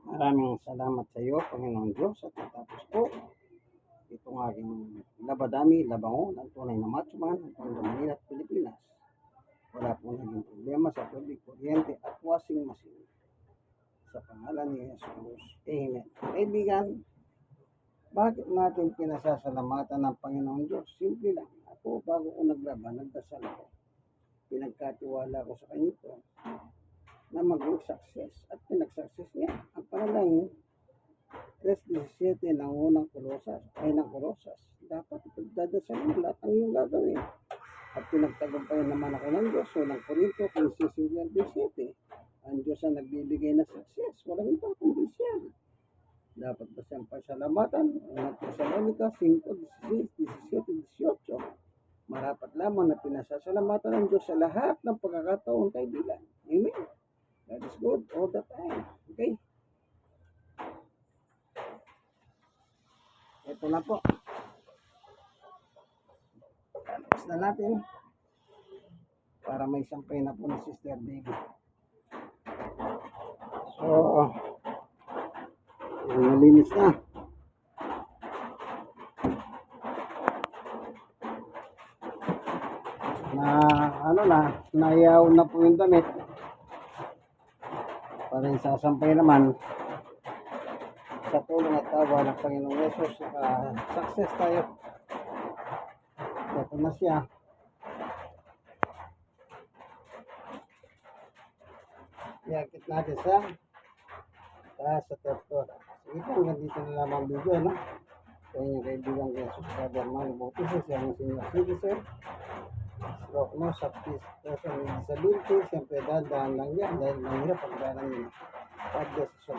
Maraming salamat sa iyo, Panginoong Diyos, at natapos po itong aking labadami, labango ng tunay na matchman ng Tondo, Manila at Pilipinas. Wala po naging problema sa tubig, kuryente at washing machine. Sa pangalan ni Jesus. Amen. Kaibigan, bakit natin pinasasalamatan ng Panginoong Diyos? Simple lang. Ako, bago ko naglaban, nagdasal ako. Pinagkatiwala ko sa Kanya ito na mag-success at pinag-success niya. Ang pangalan 3:17 ng unang Kolosas ng Kolosas. Dapat ipagdadasal mo lahat ang iyong gagawin. At pinagtagumpayan naman ako ng Diyos. Unang Korinto 15:17. Ang Diyos ang nagbibigay ng success. Walang iba kundi siya. Dapat ba siyang pasalamatan? Unang Tesalonica 5:16-17-18. Marapat lamang na pinasasalamatan ng Diyos sa lahat ng pagkakataon, kaibigan. Amen. That is good all the time. Okay? Ito na po. Tapos na natin. Para may sampay na po ni Sister Baby. So, nalinis na. Nayaw na po yung damit. Para isasampay naman sa tulong at tawa ng Panginoong Yesus, success tayo. Ito na siya. Iakit natin sa taas sa tertor. Sige po, hanggang dito na lamang video, no? Sa inyong kaibigan kay Jesus Brother Manny Bautista, siya ang senior citizen. Stroke mo sa person with disability, siyempre dahan lang yan dahil mahirap pagdanan nyo. God bless you.